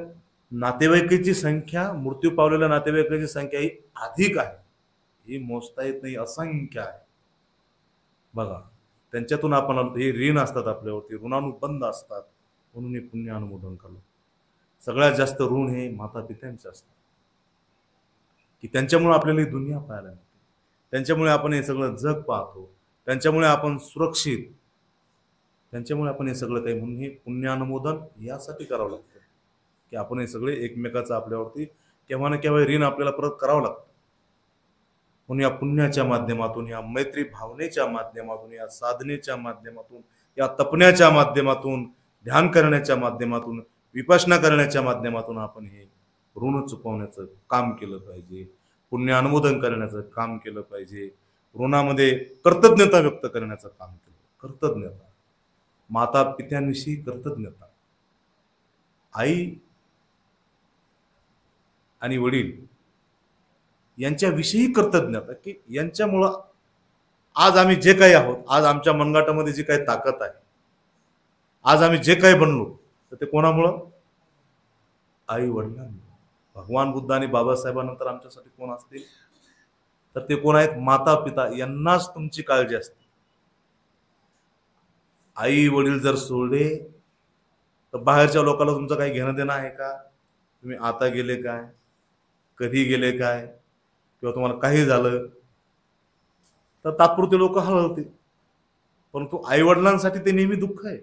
Speaker 2: नातेवाईकाची संख्या, मृत्यू पावलेल्या नातेवाईकाची संख्या ही अधिक आहे. ही मोजता येत नाही, असंख्य आहे. बघा, त्यांच्यातून आपण आलो. हे ऋण असतात आपल्यावरती, ऋणानुबंध असतात. म्हणून हे पुण्य अनुमोदन करलो. सगळ्यात जास्त ऋण हे माता पित्यांचे असतात, की त्यांच्यामुळे आपल्याला ही दुनिया पाहायला मिळते, त्यांच्यामुळे आपण हे सगळं जग पाहतो, त्यांच्यामुळे आपण सुरक्षित, त्यांच्यामुळे आपण हे सगळं काही. म्हणून हे पुण्यानुमोदन यासाठी करावं लागतं की आपण हे सगळे एकमेकाचं आपल्यावरती केव्हा ना केव्हा ऋण आपल्याला परत करावं लागतं. म्हणून या पुण्याच्या माध्यमातून, या मैत्री भावनेच्या माध्यमातून, या साधनेच्या माध्यमातून, या तपण्याच्या माध्यमातून, ध्यान करण्याच्या माध्यमातून, विपश्यना करण्याच्या माध्यमातून आपण हे ऋण चुकवण्याचं काम केलं पाहिजे, पुण्य अनुमोदन करण्याचं काम केलं पाहिजे, ऋणामध्ये कृतज्ञता व्यक्त करण्याचं काम केलं. कृतज्ञता, माता पित्यांविषयी कृतज्ञता, आई आणि वडील यांच्याविषयी कृतज्ञता, की यांच्यामुळं आज आम्ही जे काही आहोत, आज आमच्या मनगाटामध्ये जी काही ताकद आहे, आज आम्ही जे काही बनलो, तर ते कोणामुळं? आई वडिलांमुळे. भगवान बुद्ध आणि बाबासाहेबांनंतर आमच्यासाठी कोण असतील? तर ते कोण आहेत? माता पिता. यांनाच तुमची काळजी असते. आई वडील जर सोडले तर बाहेरच्या लोकांना तुमचं काही घेणं देणं आहे का? तुम्ही आता गेले काय, कधी गेले काय, किंवा तुम्हाला काही झालं तर तात्पुरते लोक हळवतील, परंतु आई वडिलांसाठी ते नेहमी दुःख आहे.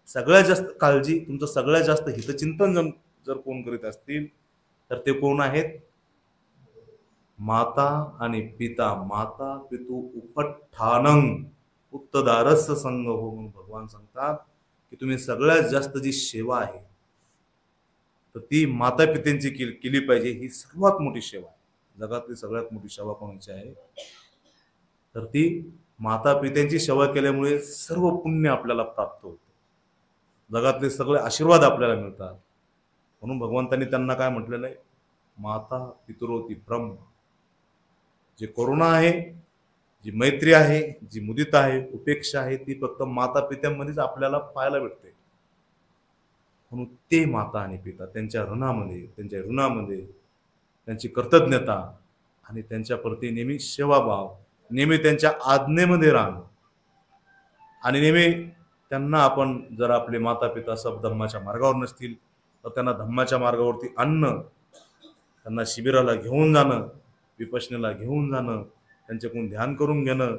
Speaker 2: सगळ्यात जास्त काळजी, तुमचं सगळ्यात जास्त हितचिंतन जर कोण करीत असतील तर ते कोण आहेत? माता आणि पिता. माता पितू उपठानंग उत्तदारस संग हो, म्हणून भगवान सांगतात की तुम्ही सगळ्यात जास्त जी सेवा आहे तर ती माता पित्यांची केली पाहिजे. ही सर्वात मोठी सेवा आहे. जगातली सगळ्यात मोठी सेवा कोणाची आहे? तर ती माता पित्यांची सेवा केल्यामुळे सर्व पुण्य आपल्याला प्राप्त होतं, जगातले सगळे आशीर्वाद आपल्याला मिळतात. म्हणून भगवंतांनी त्यांना काय म्हटलेलं आहे? माता पितरोती ब्रह्म. जे करुणा आहे, जी मैत्री आहे, जी मुदिता आहे, उपेक्षा आहे, ती फक्त माता पित्यांमध्येच आपल्याला पाहायला भेटते. म्हणून ते माता आणि पिता, त्यांच्या ऋणामध्ये त्यांची कृतज्ञता आणि त्यांच्याप्रती नेहमी सेवाभाव, नेहमी त्यांच्या आज्ञेमध्ये राहणं, आणि नेहमी त्यांना आपण, जर आपले माता पिता सब धम्माच्या मार्गावर नसतील तर त्यांना धम्माच्या मार्गावरती आणणं, त्यांना शिबिराला घेऊन जाणं, विपश्यनेला घेऊन जाणं, त्यांच्याकडून ध्यान करून घेणं,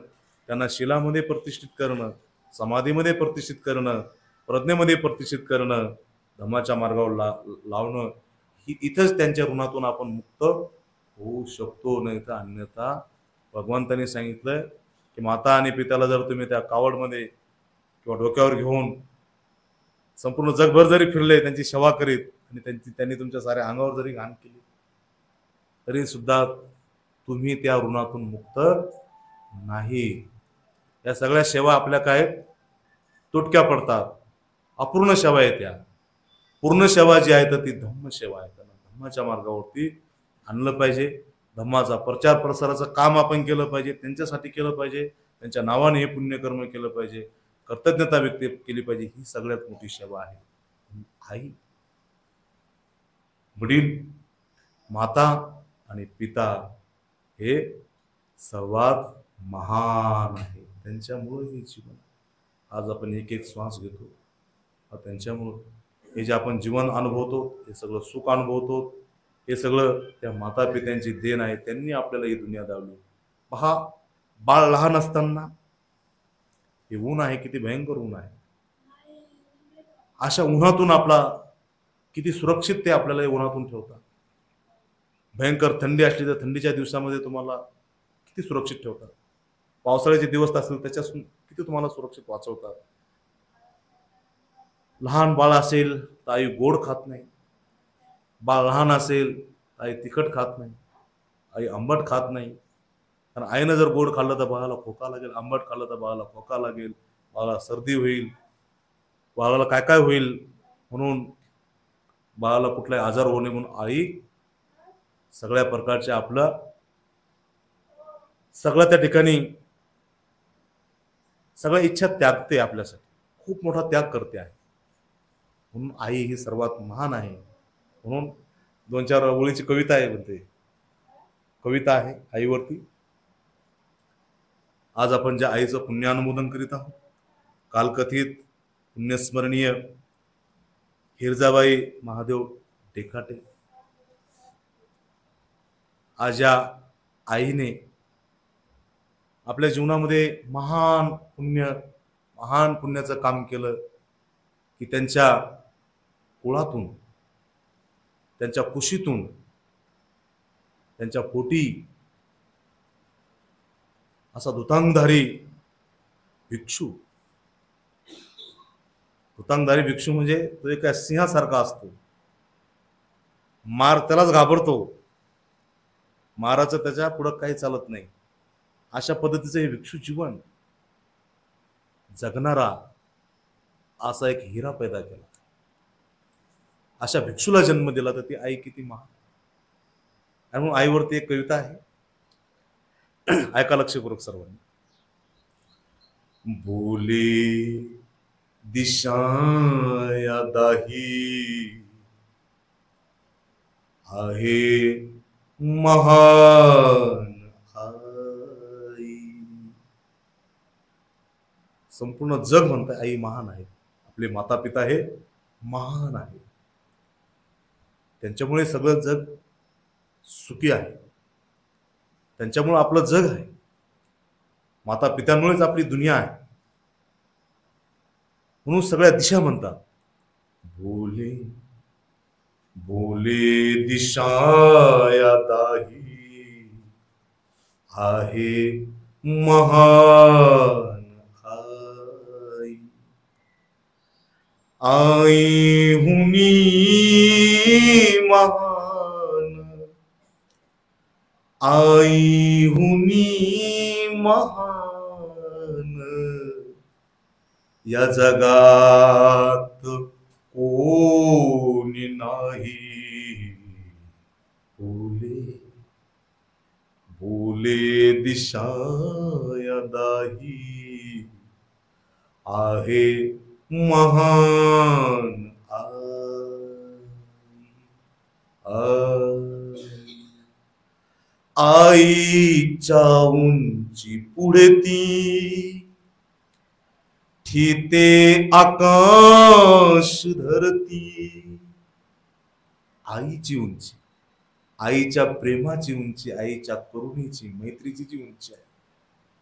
Speaker 2: त्यांना शिलामध्ये प्रतिष्ठित करणं, समाधीमध्ये प्रतिष्ठित करणं, प्रज्ञेमध्ये प्रतिष्ठित करणं, धम्माच्या मार्गावर लावणं, ही इथंच त्यांच्या ऋणातून आपण मुक्त होऊ शकतो. नाही तर अन्यथा भगवंतांनी सांगितलं की माता आणि पित्याला जर तुम्ही त्या कावडमध्ये किंवा डोक्यावर घेऊन संपूर्ण जगभर जरी फिरले, त्यांची सेवा करीत आणि त्यांनी तुमच्या साऱ्या अंगावर जरी घाण केली, तरी सुद्धा तुम्ही त्या ऋणातून मुक्त नाही. या सगळ्या सेवा आपल्या काय तुटक्या पडतात, अपूर्ण सेवा आहे. त्या पूर्ण सेवा जी आहे तर ती धम्म सेवा आहे. त्यांना धम्माच्या मार्गावरती आणलं पाहिजे. धम्माचा प्रचार प्रसाराचं काम आपण केलं पाहिजे, त्यांच्यासाठी केलं पाहिजे, त्यांच्या नावाने हे पुण्यकर्म केलं पाहिजे, कृतज्ञता व्यक्त केली पाहिजे. ही सगळ्यात मोठी सेवा आहे. आई, वडील, माता आणि पिता हे सर्वात महान आहे. त्यांच्यामुळे हे जीवन आज आपण एक एक श्वास घेतो, त्यांच्यामुळं हे जे आपण जीवन अनुभवतो, हे सगळं सुख अनुभवतो, हे सगळं त्या माता पित्यांची देण आहे. त्यांनी आपल्याला ही दुनिया दावली. पहा, बाळ लहान असताना हे ऊन आहे, किती भयंकर ऊन आहे. अशा उन्हातून आपला किती सुरक्षित ते आपल्याला उन्हातून ठेवतात. भयंकर थंडी असली तर थंडीच्या दिवसामध्ये तुम्हाला किती सुरक्षित ठेवतात. पावसाळ्याचे दिवस असतील त्याच्यापासून किती तुम्हाला सुरक्षित वाचवतात. लहान बाळ असेल तर आई गोड खात नाही, बाळ लहान असेल तर आई तिखट खात नाही, आई आंबट खात नाही. कारण आईनं जर गोड खाल्लं तर बाळाला खोका लागेल, आंबट खाल्लं तर बाळाला खोका लागेल, बाळाला सर्दी होईल, बाळाला काय काय होईल, म्हणून बाळाला कुठलाही आजार होऊ नये म्हणून आई सगळ्या प्रकारचे आपलं सगळं त्या ठिकाणी सगळ्या इच्छा त्यागते, आपल्यासाठी खूप मोठा त्याग करते आहे. म्हणून आई ही सर्वात महान आहे. म्हणून 2-4 ओळीची कविता आहे, म्हणते कविता आहे आईवरती. आज आपण ज्या आईचं पुण्यानुमोदन करीत आहोत, कालकथित पुण्यस्मरणीय हिरजाबाई महादेव टेकाटे, आज या आईने आपल्या जीवनामध्ये महान पुण्याचं काम केलं की त्यांच्या कुळातून, त्यांच्या कुशीतून, त्यांच्या पोटी असा धुतांगधारी भिक्षू म्हणजे तो एका सिंहासारखा असतो. मार त्यालाच घाबरतो, माराचं त्याच्या पुढं काही चालत नाही. अशा पद्धतीचं हे भिक्षू जीवन जगणारा असा एक हिरा पैदा केला. अशा भिक्षूला जन्म दिला तर ती आई किती महान. आणि म्हणून आईवरती एक कविता आहे, ऐका लक्षपूर्वक सर्वांनी. भोले दिशाया दाही आहे महान आई. संपूर्ण जग म्हणतं आई महान आहे. आपले माता पिता हे महान आहे. त्यांच्यामुळे सगळं जग सुखी आहे. त्यांच्यामुळे आपलं जग आहे. माता पित्यांमुळेच आपली दुनिया आहे. म्हणून सगळ्या दिशा म्हणतात भोले भोले दिशाया दाही आहे महान आई. आई हुनी महान, आई हुनी महान, या जगात कोणी नाही. बोले बोले दिशाया दाही आहे महान आईच्या उंची पुढे ती ठिते आकाश धरती. आईची उंची, आईच्या प्रेमाची उंची, आईच्या करुणेची, मैत्रीची जी उंची आहे,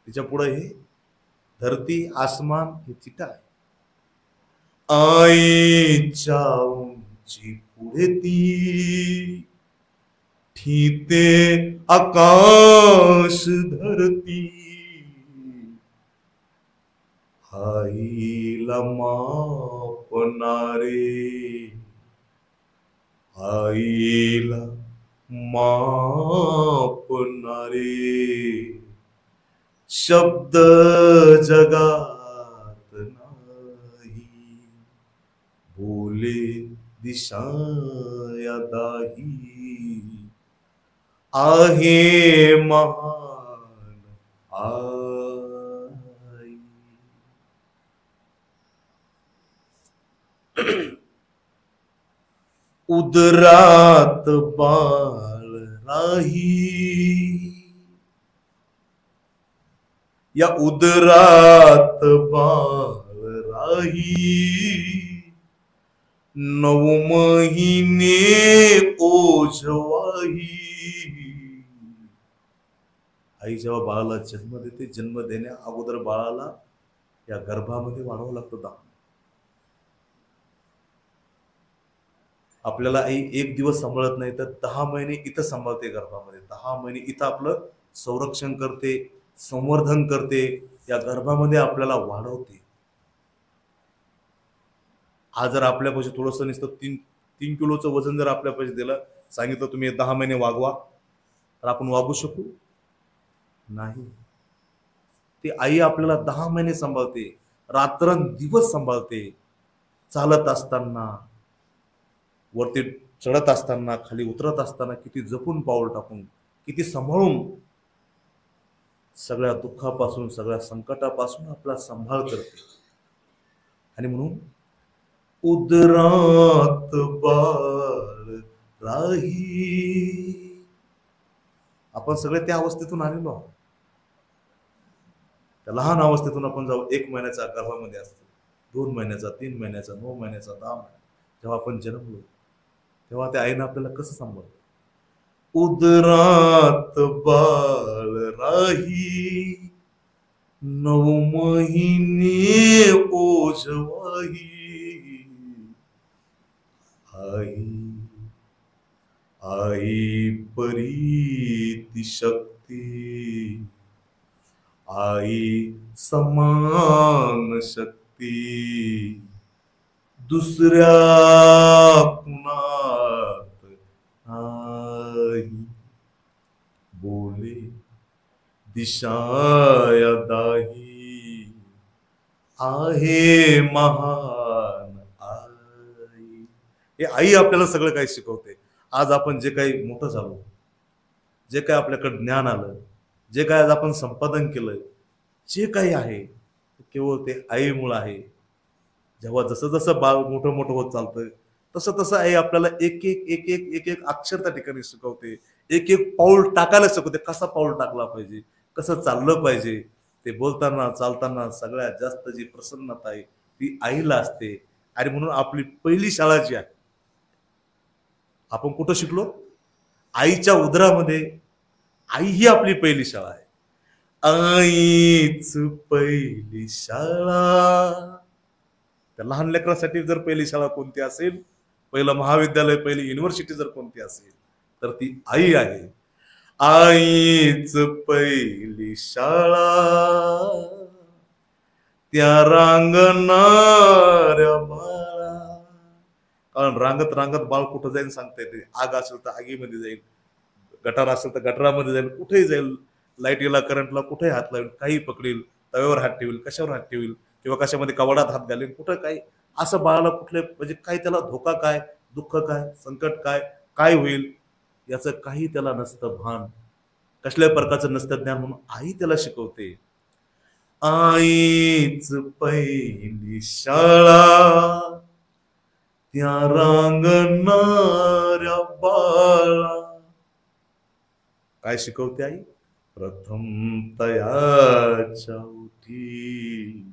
Speaker 2: तिच्या पुढे हे धरती आसमान हे चिटा आहे. आईच्या उंची पुढे ती ठीते आकाश धरती. आईला मापणारे, आईला मापणारे शब्द जगात नाही. बोले दिशा या दाही आहे महान आई. उदरात बाळ राही, या उदरात बाळ राही 9 महिने ओझवाही. आई जेव्हा बाळाला जन्म देते, जन्म देण्या अगोदर बाळाला या गर्भामध्ये वाढवावं लागतं दाम. आपल्याला आई 1 दिवस सांभाळत नाही तर 10 महिने इथं सांभाळते गर्भामध्ये. 10 महिने इथं आपलं संरक्षण करते, संवर्धन करते, या गर्भामध्ये आपल्याला वाढवते. आज जर आपल्यापाशी थोडंसं नुसतं 3 किलोचं वजन जर आपल्यापाशी दिलं, सांगितलं तुम्ही 10 महिने वागवा, तर आपण वागू शकू नाही. ती आई आपल्याला 10 महिने सांभाळते, रात्रंदिवस सांभाळते. चालत असताना, वरती चढत असताना, खाली उतरत असताना किती जपून पाऊल टाकून, किती सांभाळून, सगळ्या दुःखापासून, सगळ्या संकटापासून आपला सांभाळ करते. आणि म्हणून उदरात बाळ राही. आपण सगळे त्या अवस्थेतून आलेलो आहोत. त्या लहान अवस्थेतून आपण जाऊ 1 महिन्याचा गर्भामध्ये असतो, 2 महिन्याचा, 3 महिन्याचा, 9 महिन्याचा, 10 महिन्याचा. जेव्हा आपण जन्मलो तेव्हा त्या आईनं आपल्याला कसं सांभाळलं. उदरात बाळ राही 9 महिने ओझवाही. आई आई परी शक्ती, आई समान शक्ती दुसऱ्या कुणात नाही. बोले दिशा या दाही आहे महान आई. हे आई आपल्याला सगळं काही शिकवते. आज आपण जे काही मोठं झालो, जे काही आपल्याकडे ज्ञान आलं, जे काही आज आपण संपादन केलं, जे काही आहे केवळ ते आईमुळे आहे. जेव्हा जसं जसं बाळ मोठं मोठं होत चालतं, तसं तसं आई आपल्याला एक एक अक्षर त्या ठिकाणी शिकवते, एक एक पाऊल टाकायला शिकवते. कसा पाऊल टाकला पाहिजे, कसं चाललं पाहिजे. ते बोलताना चालताना सगळ्यात जास्त जी प्रसन्नता आहे ती आईला असते. आणि म्हणून आपली पहिली शाळा जी आहे, आपण कुठं शिकलो? आईच्या उदरामध्ये. आई ही आपली पहिली शाळा आहे. आईच पहिली शाळा. त्या लहान लेकरासाठी जर पहिली शाळा कोणती असेल, पहिलं महाविद्यालय, पहिली युनिव्हर्सिटी जर कोणती असेल, तर ती आई आहे. आईच पहिली शाळा, त्या रांगणाऱ्या बाळा. कारण रांगत रांगत बाळ कुठं जाईल सांगता येते. आग असेल तर आगीमध्ये जाईल, गटार असेल तर गटारामध्ये जाईल, कुठेही जाईल. लाईटीला, करंटला कुठेही हात लावेल, काही पकडेल, तव्यावर हात ठेवेल, कशावर हात ठेवेल, किंवा कशामध्ये कवाडात हात घालेल, कुठं काही. असं बाळाला कुठले म्हणजे काय, त्याला धोका काय, दुःख काय, संकट काय, काय होईल याचं काही त्याला नसतं भान, कसल्या प्रकारचं नसतं ज्ञान. म्हणून आई त्याला शिकवते. आईच पहिली शाळा, त्या रांगणाऱ्या बाळा. काय शिकवते आई? प्रथम तयाच्या उठी.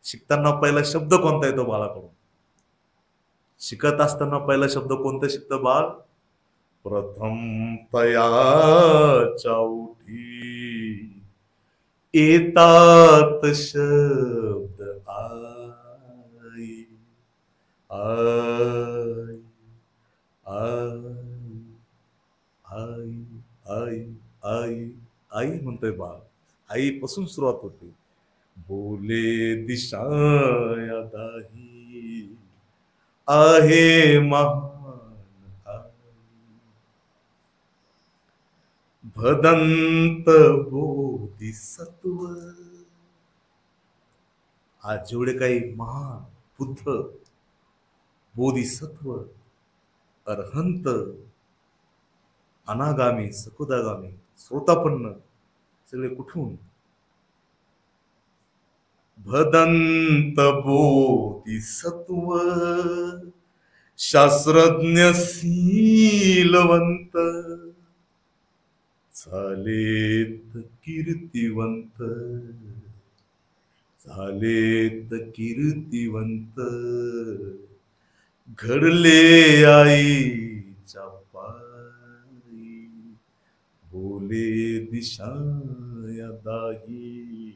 Speaker 2: शिकताना पहिला शब्द कोणता येतो बाळाकडून? शिकत असताना पहिला शब्द कोणता शिकतं बाळ? प्रथम तयाच्या उठी. येतात शब्द आई आई आई आई आई आई आई म्हणतोय बाळ. आईपासून सुरुवात होते. बोले दिशाया दाही आहे महान आई. भदंत बोधिसत्व. आज जेवढे काही महान बुद्ध, बोधिसत्व, अरहंत, अनागामी, सकुदागामी, श्रोतापन्न सगळे कुठून? भदंत बोधिसत्व, शास्त्रज्ञ शीलवंत, झालेत कीर्तिवंत, झालेत कीर्तिवंत, घडले आईच्या पायी. बोले दिशाया दाही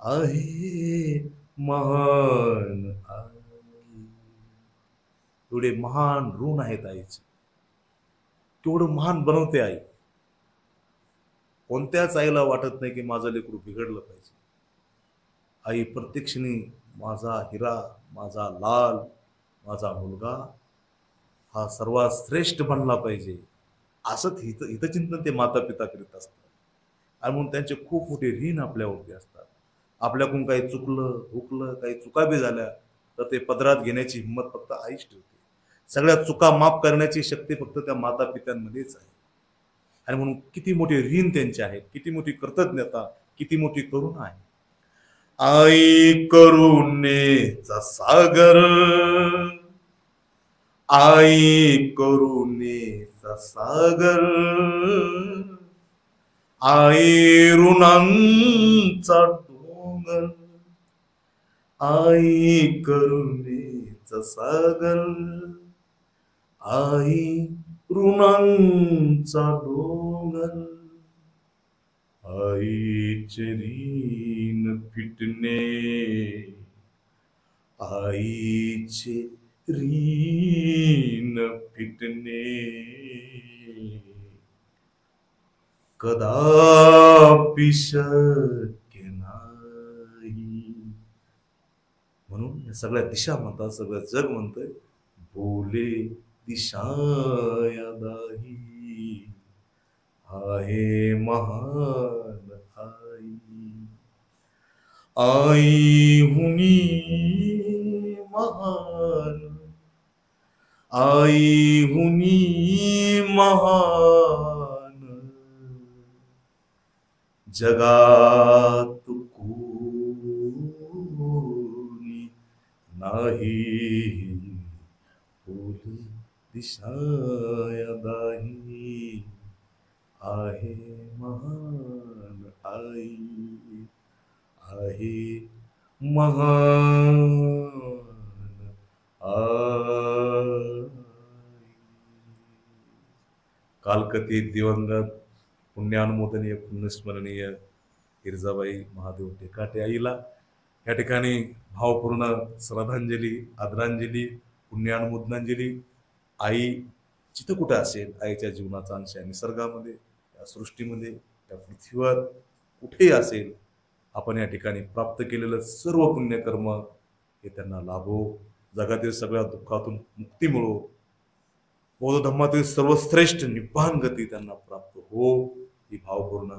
Speaker 2: आहे महान आई. एवढे महान ऋण आहेत आईचे. केवढं महान बनवते आई. कोणत्याच आईला वाटत नाही की माझं लेकरू बिघडलं पाहिजे. आई प्रत्येक क्षणी माझा हिरा, माझा लाल, माझा मुलगा हा सर्वात श्रेष्ठ बनला पाहिजे असंच हितचिंतन ते माता पिता करीत असतात. आणि म्हणून त्यांचे खूप मोठे ऋण आपल्यावरती असतात. आपल्याकडून काही चुकलं हुकलं, काही चुका बी झाल्या तर ते पदरात घेण्याची हिंमत फक्त आईच ठेवते. सगळ्या चुका माफ करण्याची शक्ती फक्त त्या माता पित्यांमध्येच आहे. आणि म्हणून किती मोठे ऋण त्यांचे आहेत, किती मोठी कृतज्ञता, किती मोठी करुणा आहे. आई करुणेचा सागर, आई करुणेचा सागर, आई ऋणांचा डोंगर, आई करुणेचा सागर, आई ऋणांचा डोंगर. आईचे ऋण फिटणे, आईचे ऋण फिटणे, कदापि शक्य नाही. म्हणून या सगळ्या दिशा म्हणतात, सगळं जग म्हणतंय बोले दिशाया दाही आहे महान आई. आई हुनी महान, आई हुनी महान, जगात कोणी नाही. बोले दिशाया दाही आहे महान आई, आहे महान आई. कालकथित दिवंगत पुण्यानुमोदनीय पुण्यस्मरणीय गिरजाबाई महादेव टेकाटे आईला या ठिकाणी भावपूर्ण श्रद्धांजली, आदरांजली, पुण्यानुमोदनांजली. आई जिथं कुठं असेल, आईच्या जीवनाचा अंश आहे. निसर्गामध्ये, या सृष्टीमध्ये, या पृथ्वीवर कुठेही असेल, आपण या ठिकाणी प्राप्त केलेलं सर्व पुण्यकर्म हे त्यांना लाभो. जगातील सगळ्या दुःखातून मुक्ती मिळो. बौद्ध धर्मातील सर्वश्रेष्ठ निब्बाण गती त्यांना प्राप्त हो. ही भावपूर्ण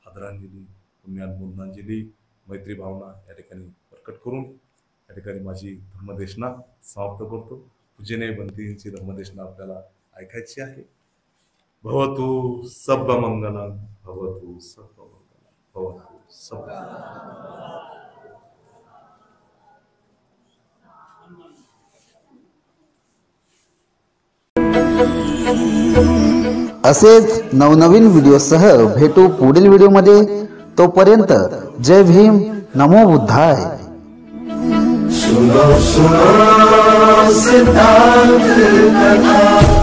Speaker 2: आदरांजली, पुण्यानुमोदनांजली, मैत्री भावना या ठिकाणी प्रकट करून या ठिकाणी माझी धर्मदेशना समाप्त करतो. पूजनीय बंतींची धर्मदेशना आपल्याला ऐकायची आहे. भवतु सब्ब मंगलम, भवतु सब्ब मंगलम, भवतु सब्ब.
Speaker 1: असेच नवनवीन व्हिडिओसह भेटू पुढील व्हिडिओमध्ये. तोपर्यंत जय भीम, नमो बुद्धाय.
Speaker 3: सुनो सुनो सिद्धांत कथा.